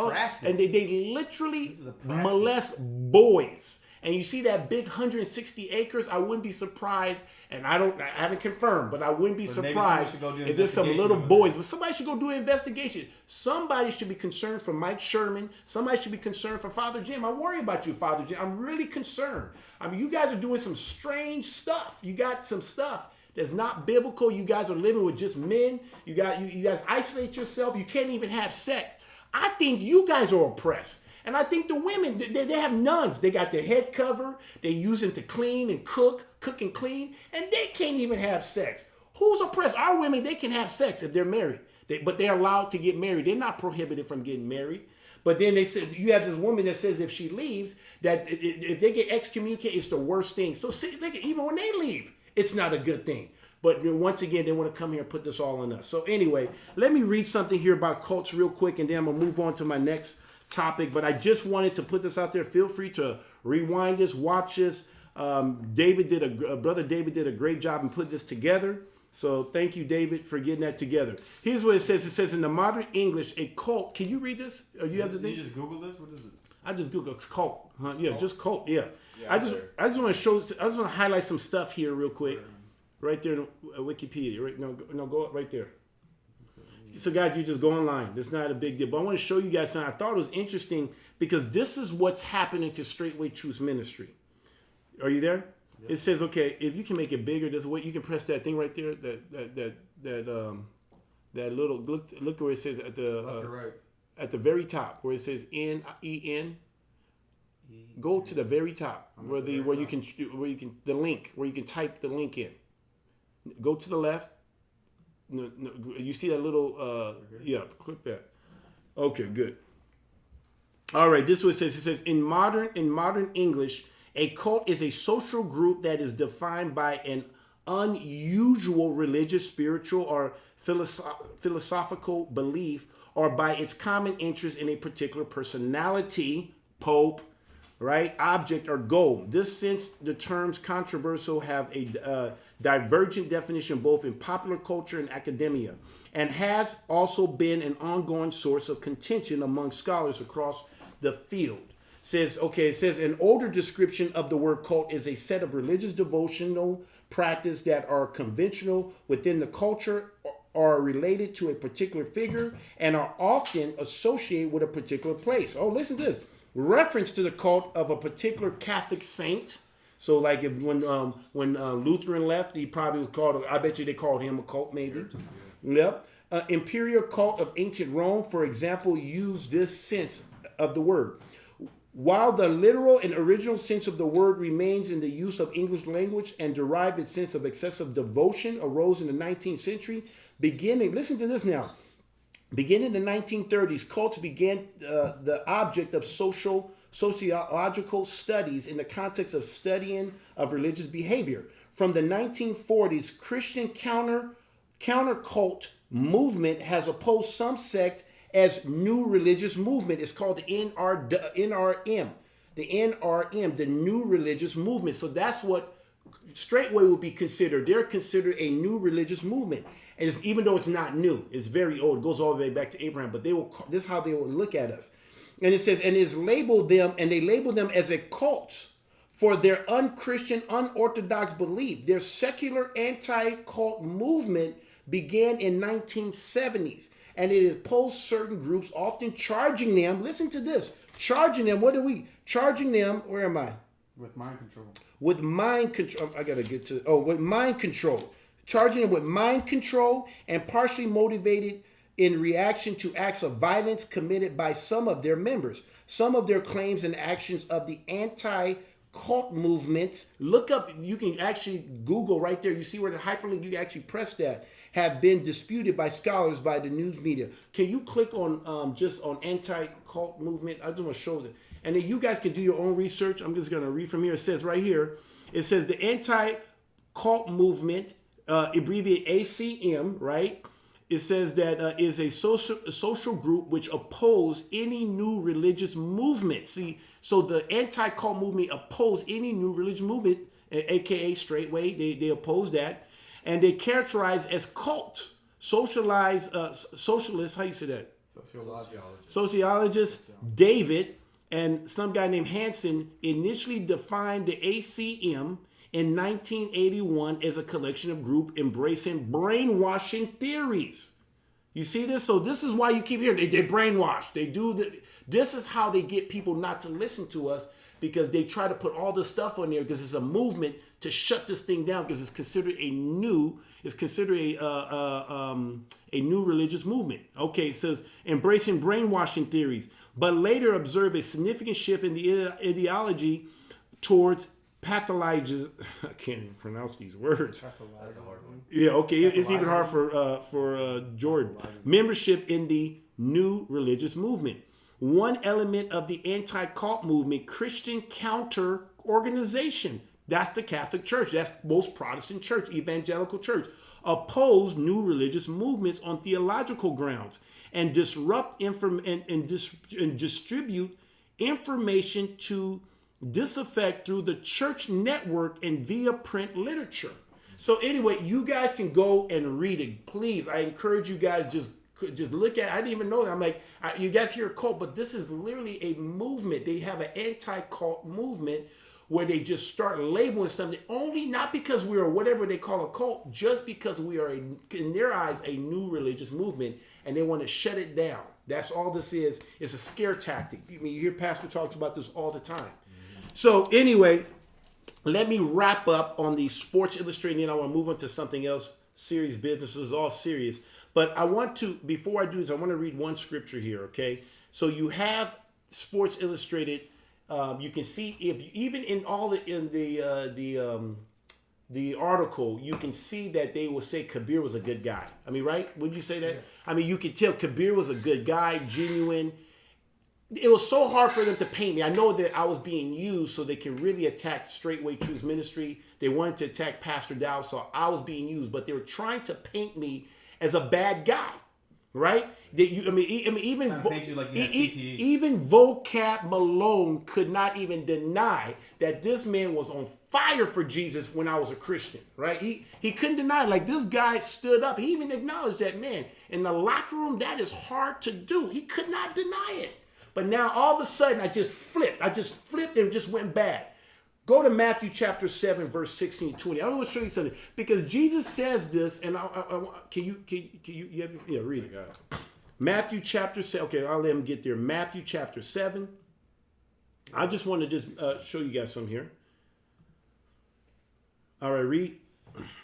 literally molest boys. and you see that big 160 acres, I wouldn't be surprised, and I haven't confirmed, but I wouldn't be surprised if there's some little boys. But somebody should go do an investigation. Somebody should be concerned for Mike Sherman. Somebody should be concerned for Father Jim. I worry about you, Father Jim. I'm really concerned. I mean, you guys are doing some strange stuff. You got some stuff that's not biblical. You guys are living with just men. You guys isolate yourself. You can't even have sex. I think you guys are oppressed. And I think the women, they have nuns. They got their head covered. They use them to clean and cook and clean. And they can't even have sex. Who's oppressed? Our women, they can have sex if they're married. But they're allowed to get married. They're not prohibited from getting married. But then they said, you have this woman that says if she leaves, that if they get excommunicated, it's the worst thing. So see, even when they leave, it's not a good thing. But once again, they want to come here and put this all on us. So anyway, let me read something here about cults real quick, and then I'm going to move on to my next topic. But I just wanted to put this out there. Feel free to rewind this, watch this. Brother David did a great job in putting this together. So thank you, David, for getting that together. Here's what it says. It says in the modern English, a cult. Can you read this? Or you have the thing? You just Google this? What is it? I just Googled cult. Huh? Yeah, just cult. Yeah. I just want to highlight some stuff here real quick. Right there in Wikipedia. Right? No, go up right there. So guys, you just go online. It's not a big deal. But I want to show you guys something. I thought it was interesting because this is what's happening to Straightway Truth Ministry. Are you there? Yep. It says, okay, if you can make it bigger, there's a way you can press that thing right there. That little look where it says at the very top where it says NEN. Go to the very top where you can type the link in. Go to the left. No, you see that little click that. Okay, good. All right, this is what it says. It says in modern English, a cult is a social group that is defined by an unusual religious, spiritual, or philosophical belief, or by its common interest in a particular personality, pope, right, object, or goal. This, since the terms controversial have a divergent definition both in popular culture and academia, and has also been an ongoing source of contention among scholars across the field. It says an older description of the word cult is a set of religious devotional practice that are conventional within the culture, are related to a particular figure, and are often associated with a particular place. Oh, listen to this. Reference to the cult of a particular Catholic saint. So like when Lutheran left, he probably was called, I bet you they called him a cult maybe. Yep. Imperial cult of ancient Rome, for example, used this sense of the word. While the literal and original sense of the word remains in the use of English language and derived its sense of excessive devotion arose in the 19th century, listen to this now. Beginning in the 1930s, cults began the object of sociological studies in the context of studying of religious behavior. From the 1940s, Christian counter cult movement has opposed some sect as new religious movement. It's called the NRM, the new religious movement. So that's what Straightway would be considered. They're considered a new religious movement. And even though it's not new, it's very old. It goes all the way back to Abraham. But this is how they will look at us. And it says, and they label them as a cult for their unchristian, unorthodox belief. Their secular anti-cult movement began in 1970s. And it opposed certain groups, often charging them, listen to this, charging them, where am I? With mind control. With mind control, with mind control. Charging them with mind control and partially motivated in reaction to acts of violence committed by some of their members. Some of their claims and actions of the anti-cult movements, look up, you can actually Google right there, you see where the hyperlink, you can actually press that, have been disputed by scholars by the news media. Can you click on just on anti-cult movement? I just want to show that. And then you guys can do your own research. I'm just going to read from here. It says right here, it says the anti-cult movement, abbreviate ACM, right? It says that is a social group which oppose any new religious movement. See, so the anti-cult movement oppose any new religious movement, aka Straightway. They oppose that. And they characterize as cults, socialists, how you say that? Sociologist David and some guy named Hansen initially defined the ACM in 1981 as a collection of group embracing brainwashing theories. You see this? So this is why you keep hearing they brainwash. They do this is how they get people not to listen to us, because they try to put all this stuff on there because it's a movement to shut this thing down, because it's considered a new religious movement. Okay, it says embracing brainwashing theories, but later observe a significant shift in the ideology towards pathologizing. I can't even pronounce these words. That's a hard one. Yeah, okay, it's even hard for Jordan. Membership in the new religious movement. One element of the anti-cult movement, Christian counter organization. That's the Catholic Church. That's most Protestant church, evangelical church. Oppose new religious movements on theological grounds and disrupt and distribute information to this effect through the church network and via print literature. So anyway, you guys can go and read it. Please, I encourage you guys, just look at it. I didn't even know that. I'm like, you guys hear a cult, but this is literally a movement. They have an anti-cult movement where they just start labeling stuff. Only not because we are whatever they call a cult, just because we are, in their eyes, a new religious movement, and they want to shut it down. That's all this is. It's a scare tactic. I mean, you hear Pastor talks about this all the time. So anyway, let me wrap up on the Sports Illustrated, and then I want to move on to something else. Serious business. This is all serious. But I want to, before I do this, I want to read one scripture here, okay? So you have Sports Illustrated. You can see if even in all the article, you can see that they will say Kabir was a good guy. I mean, right? Would you say that? Yeah. I mean, you could tell Kabir was a good guy, genuine. It was so hard for them to paint me. I know that I was being used so they can really attack Straightway Truth Ministry. They wanted to attack Pastor Dow, so I was being used. But they were trying to paint me as a bad guy, right? Even Vocab Malone could not even deny that this man was on fire for Jesus when I was a Christian, right? He couldn't deny it. Like, this guy stood up. He even acknowledged that, man, in the locker room, that is hard to do. He could not deny it. But now all of a sudden I just flipped and just went bad. Go to Matthew chapter 7, verse 16 and 20. I want to show you something, because Jesus says this, and can you read it. Matthew chapter 7. Okay, I'll let him get there. Matthew chapter 7. I just want to just show you guys something here. All right, read.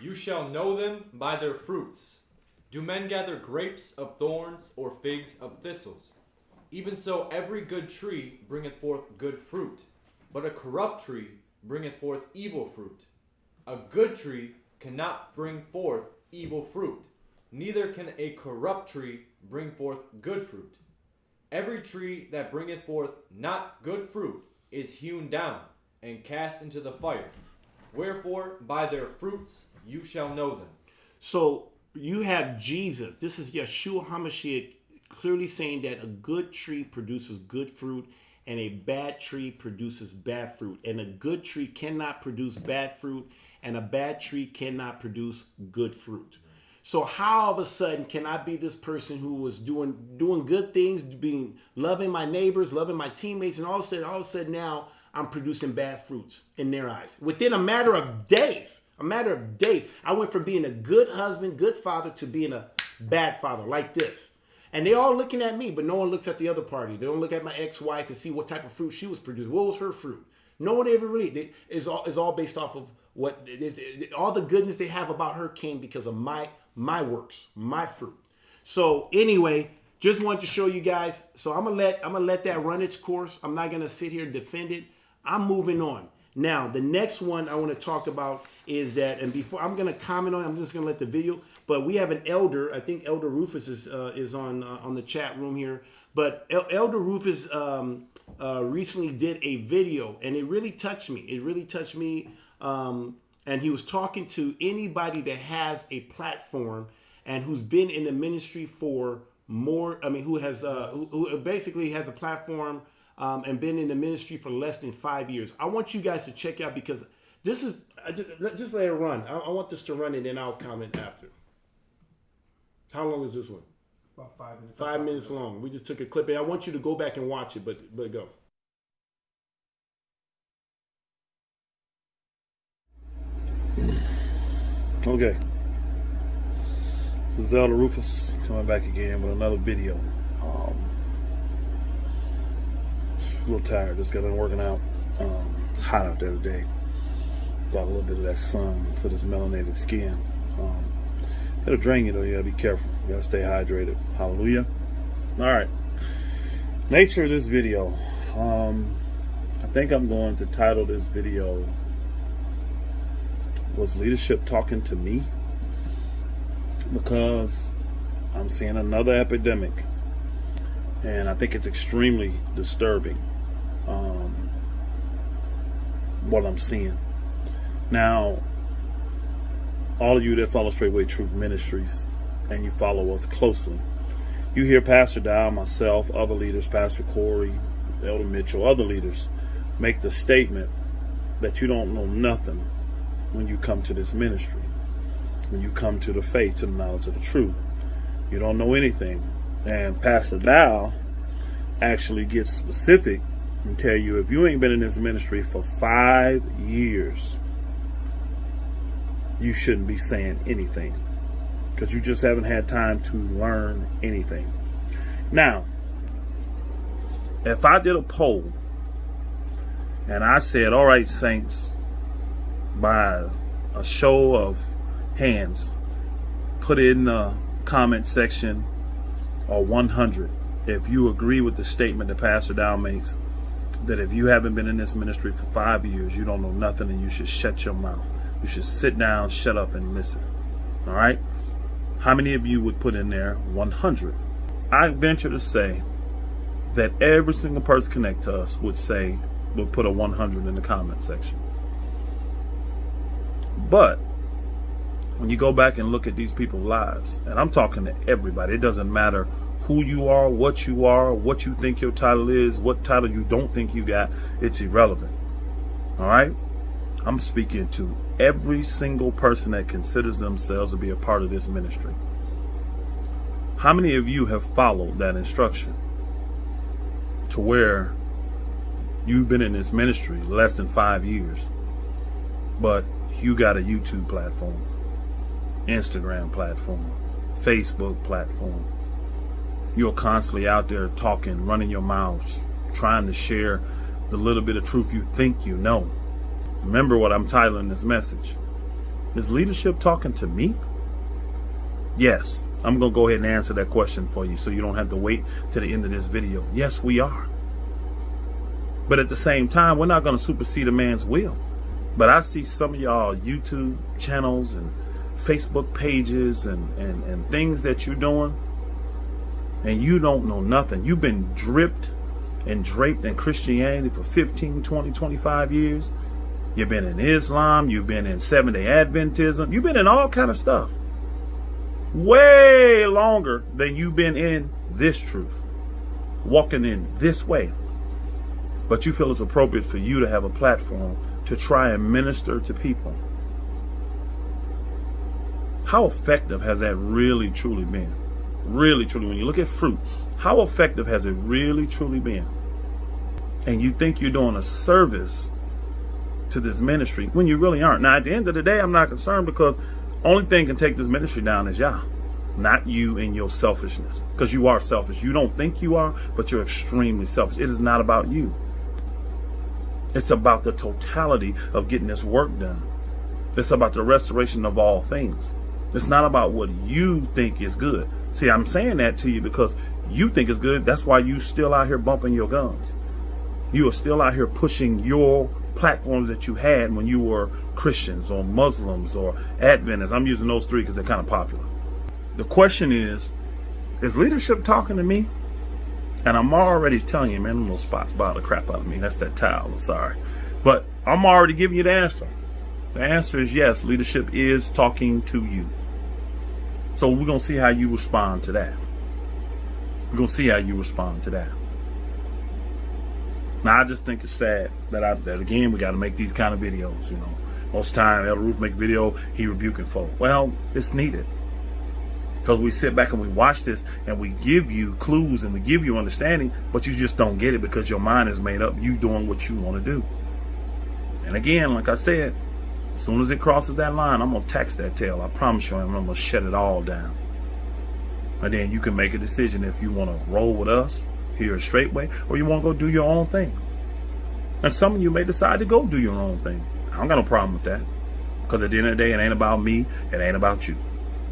You shall know them by their fruits. Do men gather grapes of thorns or figs of thistles? Even so, every good tree bringeth forth good fruit, but a corrupt tree bringeth forth evil fruit. A good tree cannot bring forth evil fruit, neither can a corrupt tree bring forth good fruit. Every tree that bringeth forth not good fruit is hewn down and cast into the fire. Wherefore, by their fruits you shall know them. So you have Jesus. This is Yeshua HaMashiach clearly saying that a good tree produces good fruit and a bad tree produces bad fruit. And a good tree cannot produce bad fruit, and a bad tree cannot produce good fruit. So how all of a sudden can I be this person who was doing good things, loving my neighbors, loving my teammates, and all of a sudden now I'm producing bad fruits in their eyes? Within a matter of days, I went from being a good husband, good father, to being a bad father like this. And they all looking at me, but no one looks at the other party. They don't look at my ex-wife and see what type of fruit she was producing. What was her fruit? No one ever really. It's all based off of what it is. All the goodness they have about her came because of my works, my fruit. So anyway, just wanted to show you guys. So I'm gonna let that run its course. I'm not gonna sit here and defend it. I'm moving on. Now, the next one I want to talk about is that, and before I'm going to comment on it, I'm just going to let the video, but we have an elder. I think Elder Rufus is on the chat room here. But Elder Rufus recently did a video, and it really touched me. And he was talking to anybody that has a platform and who's been in the ministry for more, who basically has a platform and been in the ministry for less than 5 years. I want you guys to check out, because this is, just let it run. I want this to run, and then I'll comment after. How long is this one? About 5 minutes. 5 minutes long. We just took a clip, and I want you to go back and watch it, but go. Okay. This is Elder Rufus coming back again with another video. A little tired. Just got done working out. It's hot out there today. Got a little bit of that sun for this melanated skin. It'll drain you though. You gotta be careful. You gotta stay hydrated. Hallelujah. All right. Nature of this video. I think I'm going to title this video, "Was Leadership Talking to Me?" Because I'm seeing another epidemic, and I think it's extremely disturbing what I'm seeing. Now, all of you that follow Straightway Truth Ministries and you follow us closely, you hear Pastor Dow, myself, other leaders, Pastor Corey, Elder Mitchell, other leaders make the statement that you don't know nothing when you come to this ministry. When you come to the faith, to the knowledge of the truth, you don't know anything. And Pastor Dow actually gets specific and tell you, if you ain't been in this ministry for 5 years, you shouldn't be saying anything, because you just haven't had time to learn anything. Now, if I did a poll and I said, all right, saints, by a show of hands, put in the comment section or 100 if you agree with the statement that Pastor Dow makes, that if you haven't been in this ministry for 5 years, you don't know nothing and you should shut your mouth. You should sit down, shut up, and listen. All right? How many of you would put in there 100? I venture to say that every single person connect to us would put a 100 in the comment section. But when you go back and look at these people's lives, and I'm talking to everybody, it doesn't matter who you are, what you think your title is, what title you don't think you got, it's irrelevant. All right? I'm speaking to every single person that considers themselves to be a part of this ministry. How many of you have followed that instruction to where you've been in this ministry less than 5 years, but you got a YouTube platform, Instagram platform, Facebook platform? You're constantly out there talking, running your mouths, trying to share the little bit of truth you think you know. Remember what I'm titling this message. Is leadership talking to me? Yes. I'm going to go ahead and answer that question for you so you don't have to wait to the end of this video. Yes, we are. But at the same time, we're not going to supersede a man's will. But I see some of y'all YouTube channels and Facebook pages and things that you're doing, and you don't know nothing. You've been dripped and draped in Christianity for 15, 20, 25 years. You've been in Islam. You've been in Seventh-day Adventism. You've been in all kind of stuff. Way longer than you've been in this truth. Walking in this way. But you feel it's appropriate for you to have a platform to try and minister to people. How effective has that really truly been? Really truly, when you look at fruit, how effective has it really truly been? And you think you're doing a service to this ministry when you really aren't. Now, at the end of the day, I'm not concerned, because only thing can take this ministry down is Yah, not you and your selfishness, because you are selfish. You don't think you are, but you're extremely selfish. It is not about you. It's about the totality of getting this work done. It's about the restoration of all things. It's not about what you think is good. See, I'm saying that to you because you think it's good. That's why you still out here bumping your gums. You are still out here pushing your platforms that you had when you were Christians or Muslims or Adventists. I'm using those three because they're kind of popular. The question is leadership talking to me? And I'm already telling you, man, them little spots bother the crap out of me. That's that towel, I'm sorry. But I'm already giving you the answer. The answer is yes, leadership is talking to you. So we're going to see how you respond to that. We're going to see how you respond to that. Now, I just think it's sad that again, we got to make these kind of videos, you know. Most of the time, Elder Ruth make a video, he rebuking folk. Well, it's needed. Because we sit back and we watch this and we give you clues and we give you understanding, but you just don't get it because your mind is made up. You doing what you want to do. And again, like I said, As soon as it crosses that line, I'm going to tax that tail. I promise you, I'm going to shut it all down. And then you can make a decision if you want to roll with us here straight way, or you want to go do your own thing. And some of you may decide to go do your own thing. I don't got no problem with that. Because at the end of the day, it ain't about me. It ain't about you.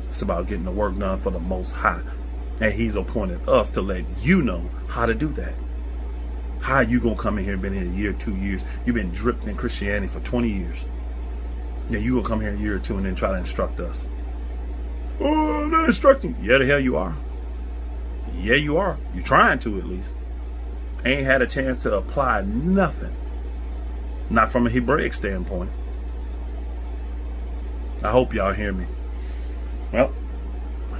It's about getting the work done for the Most High. And he's appointed us to let you know how to do that. How you going to come in here and been here a year, 2 years? You've been dripped in Christianity for 20 years. Yeah, you going to come here a year or two and then try to instruct us. Oh, I'm not instructing. Yeah, the hell you are. Yeah, you are. You're trying to, at least. Ain't had a chance to apply nothing. Not from a Hebraic standpoint. I hope y'all hear me. Well,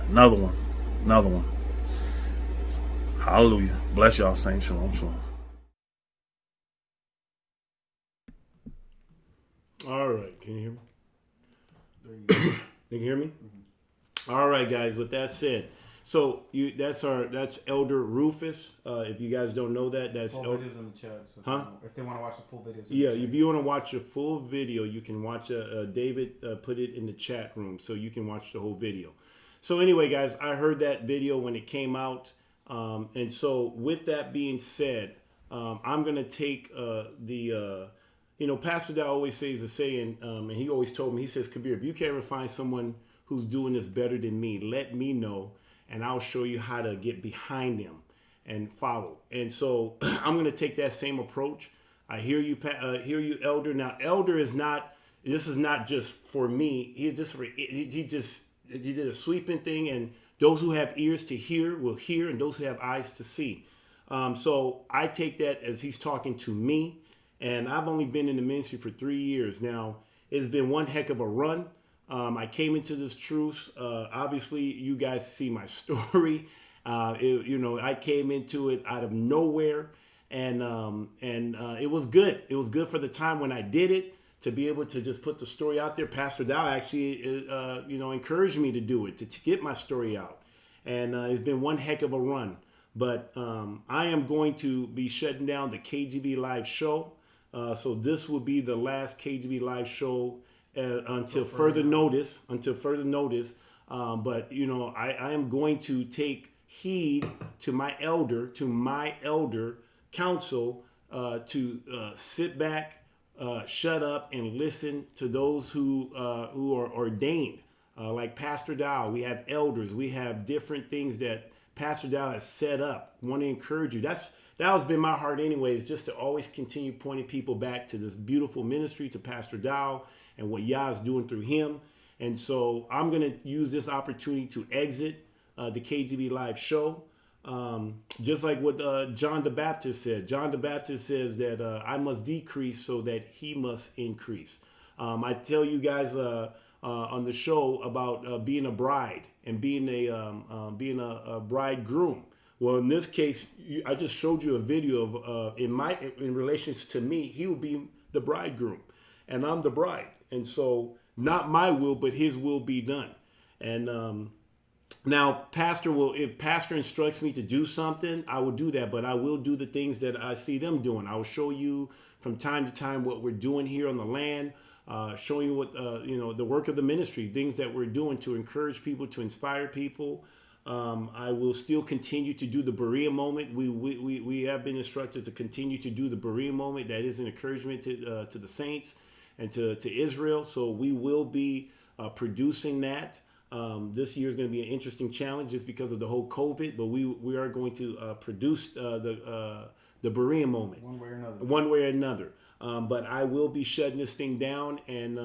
another one. Another one. Hallelujah. Bless y'all, saints. Shalom, shalom. All right. Can you hear me? Can you hear me? All right, guys. With that said, so that's Elder Rufus. If you guys don't know that, that's full videos in the chat. So if they want to watch the full videos. Yeah, if you want to watch a full video, you can watch. David put it in the chat room, so you can watch the whole video. So anyway, guys, I heard that video when it came out, and so with that being said, I'm gonna take Pastor Dow always says a saying, and he always told me, he says, Kabir, if you can ever find someone who's doing this better than me, let me know, and I'll show you how to get behind them and follow. And so I'm going to take that same approach. I hear you, Elder. Now, Elder is not. This is not just for me. He did a sweeping thing, and those who have ears to hear will hear, and those who have eyes to see. So I take that as he's talking to me, and I've only been in the ministry for 3 years now. It's been one heck of a run. I came into this truth. Obviously, you guys see my story. I came into it out of nowhere, and it was good. It was good for the time when I did it, to be able to just put the story out there. Pastor Dow actually, encouraged me to do it, to get my story out, and it's been one heck of a run. But I am going to be shutting down the KGB live show. So this will be the last KGB live show until further notice. But I am going to take heed to my elder counsel, to sit back, shut up, and listen to those who are ordained, like Pastor Dow. We have elders. We have different things that Pastor Dow has set up. I want to encourage you. That has been my heart anyways, just to always continue pointing people back to this beautiful ministry, to Pastor Dow and what Yah is doing through him. And so I'm going to use this opportunity to exit the KGB live show. Just like what John the Baptist said. John the Baptist says that I must decrease so that he must increase. I tell you guys on the show about being a bride and being a bridegroom. Well, in this case, I just showed you a video of in relation to me, he will be the bridegroom, and I'm the bride. And so, not my will, but his will be done. And now, if Pastor instructs me to do something, I will do that. But I will do the things that I see them doing. I will show you from time to time what we're doing here on the land, showing you what the work of the ministry, things that we're doing to encourage people, to inspire people. I will still continue to do the Berea moment. We have been instructed to continue to do the Berea moment. That is an encouragement to the saints and to Israel. So we will be producing that. This year is going to be an interesting challenge just because of the whole COVID, but we are going to produce the Berea moment one way or another. But I will be shutting this thing down, and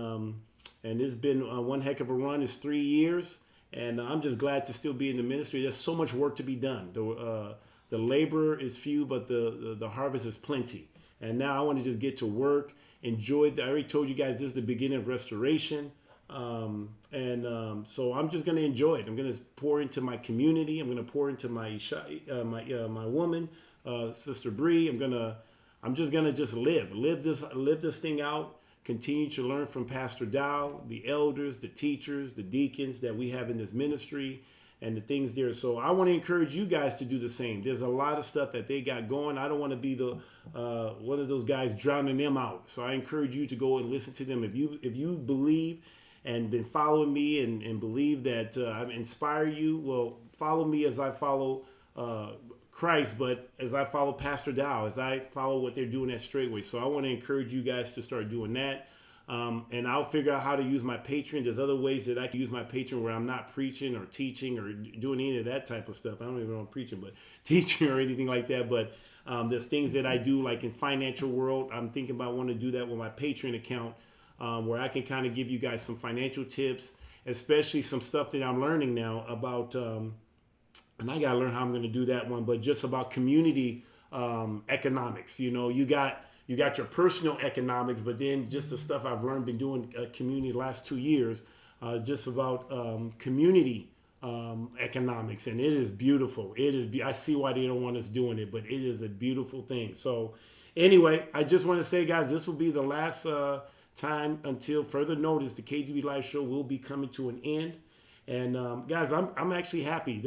it's been one heck of a run. It's 3 years. And I'm just glad to still be in the ministry. There's so much work to be done. The labor is few, but the harvest is plenty. And now I want to just get to work, enjoy. I already told you guys this is the beginning of restoration. So I'm just going to enjoy it. I'm going to pour into my community. I'm going to pour into my woman, Sister Bree. I'm just going to live this thing out. Continue to learn from Pastor Dow, the elders, the teachers, the deacons that we have in this ministry, and the things there. So I want to encourage you guys to do the same. There's a lot of stuff that they got going. I don't want to be the one of those guys drowning them out. So I encourage you to go and listen to them. If you believe and been following me and believe that I inspire you, well, follow me as I follow Christ, but as I follow Pastor Dow, as I follow what they're doing at Straightway. So I want to encourage you guys to start doing that. And I'll figure out how to use my Patreon. There's other ways that I can use my Patreon where I'm not preaching or teaching or doing any of that type of stuff. I don't even know I'm preaching, but teaching or anything like that. But there's things that I do, like in financial world. I'm thinking about wanting to do that with my Patreon account, where I can kind of give you guys some financial tips, especially some stuff that I'm learning now about, and I got to learn how I'm going to do that one, but just about community economics. You know, you got your personal economics, but then just the stuff I've learned, been doing community the last 2 years, just about community economics, and it is beautiful. I see why they don't want us doing it, but it is a beautiful thing. So anyway, I just want to say, guys, this will be the last time until further notice. The KGB Live Show will be coming to an end. And guys, I'm actually happy.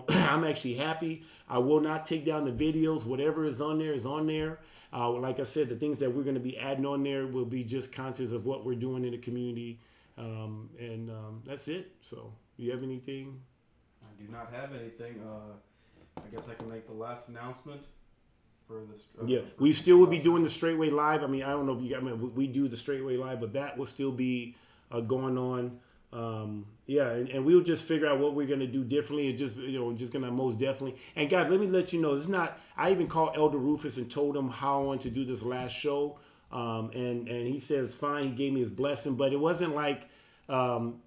I'm actually happy. I will not take down the videos. Whatever is on there is on there. Like I said, the things that we're going to be adding on there will be just conscious of what we're doing in the community. And that's it. So, you have anything? I do not have anything. I guess I can make the last announcement for this. We still will be doing the Straightway Live. I mean, I don't know if you got we do the Straightway Live, but that will still be going on. And we'll just figure out what we're gonna do differently. It just just gonna most definitely. And guys, let me let you know, it's not. I even called Elder Rufus and told him how I wanted to do this last show, and he said it's fine. He gave me his blessing, but it wasn't like one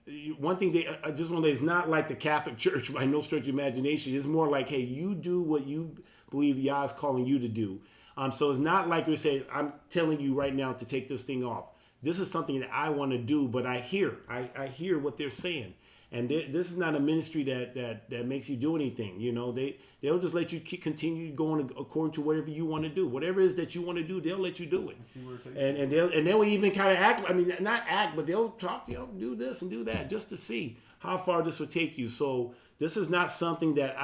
thing. I just want to say, it's not like the Catholic Church by no stretch of imagination. It's more like, hey, you do what you believe Yah is calling you to do. So it's not like we say, I'm telling you right now to take this thing off. This is something that I want to do, but I hear what they're saying, and this is not a ministry that makes you do anything. They'll just let you continue going according to whatever you want to do. Whatever it is that you want to do, they'll let you do it, and they'll even kind of act. I mean, not act, but they'll talk. They'll do this and do that just to see how far this will take you. So this is not something that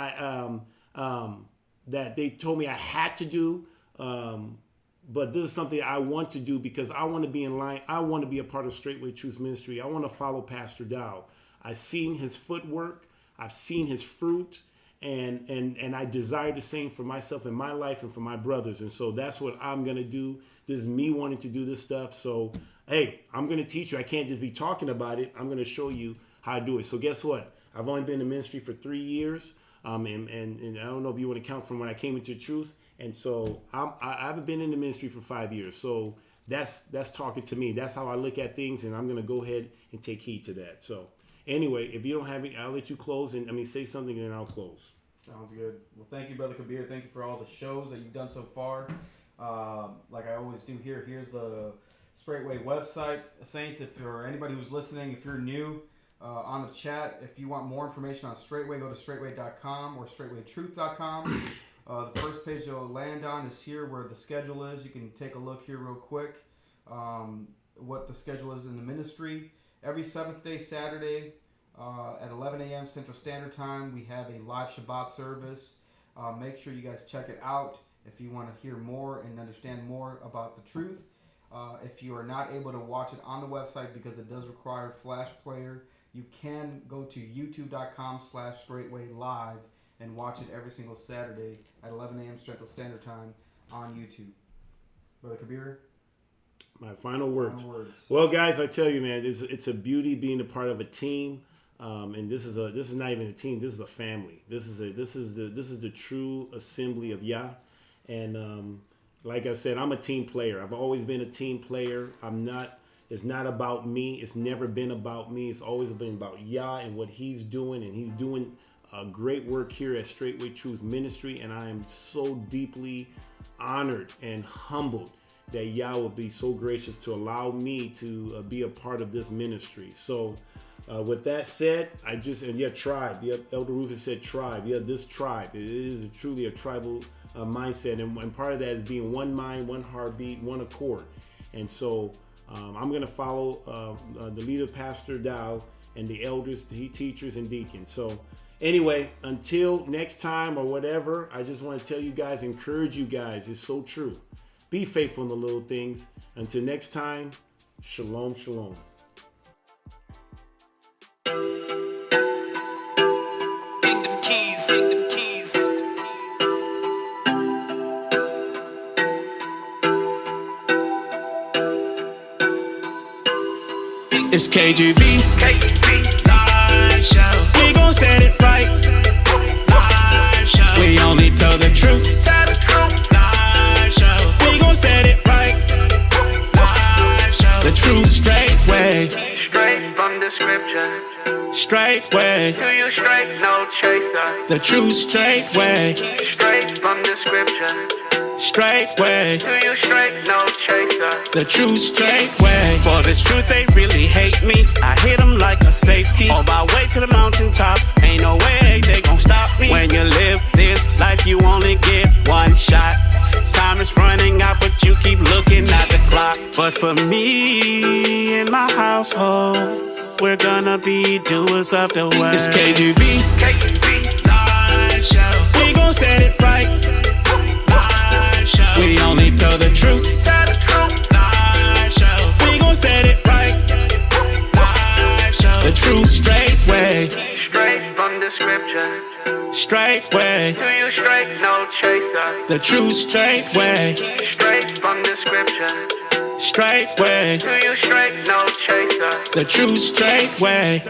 that they told me I had to do. But this is something I want to do because I want to be in line. I want to be a part of Straightway Truth Ministry. I want to follow Pastor Dow. I've seen his footwork. I've seen his fruit. And I desire the same for myself in my life and for my brothers. And so that's what I'm going to do. This is me wanting to do this stuff. So, hey, I'm going to teach you. I can't just be talking about it. I'm going to show you how to do it. So guess what? I've only been in ministry for 3 years. And I don't know if you want to count from when I came into truth. And so I haven't been in the ministry for 5 years. So that's talking to me. That's how I look at things. And I'm going to go ahead and take heed to that. So anyway, if you don't have it, I'll let you close and say something and then I'll close. Sounds good. Well, thank you, Brother Kabir. Thank you for all the shows that you've done so far. Like I always do here, here's the Straightway website. Saints, if you're anybody who's listening, if you're new on the chat, if you want more information on Straightway, go to straightway.com or straightwaytruth.com. The first page you'll land on is here where the schedule is. You can take a look here real quick what the schedule is in the ministry. Every 7th day Saturday at 11 a.m. Central Standard Time, we have a live Shabbat service. Make sure you guys check it out if you want to hear more and understand more about the truth. If you are not able to watch it on the website because it does require a flash player, you can go to youtube.com/straightwaylive and watch it every single Saturday at 11 a.m. Central Standard Time on YouTube. Brother Kabir? My final words. Well, guys, I tell you, man, it's a beauty being a part of a team, and this is not even a team. This is a family. This is the true assembly of Yah, and like I said, I'm a team player. I've always been a team player. It's not about me. It's never been about me. It's always been about Yah and what He's doing, and He's doing great work here at Straightway Truth Ministry, and I am so deeply honored and humbled that Yah would be so gracious to allow me to be a part of this ministry. So with that said, tribe. Elder Rufus said tribe. This tribe. It is truly a tribal mindset, and part of that is being one mind, one heartbeat, one accord. And so I'm going to follow the leader, Pastor Dow, and the elders, the teachers, and deacons. So Anyway, until next time or whatever, I just want to tell you guys, encourage you guys. It's so true. Be faithful in the little things. Until next time, shalom, shalom. It's KGB. Live show. We gon' set it right. Live show. We only tell the truth. Live show. We gon' set it right. Live show. The truth straight way. Straight from the scripture. Straight way. To you straight, no chaser. The truth straight way. Straight from the scripture. Straight way. To you straight, no chaser. The true straight way. For this truth, they really hate me. I hit them like a safety. On my way to the mountaintop, ain't no way they gon' stop me. When you live this life, you only get one shot. Time is running out, but you keep looking at the clock. But for me and my household, we're gonna be doers of the word. It's KGB. Live show. We gon' set it right. We only tell the truth. Live show. We gon' set it right. Live show. The truth straight way. Straight from the scripture. Straight way. To you straight, no chaser. The truth straight way. Straight from the scripture. Straight way. To you straight, no chaser. The truth straight way.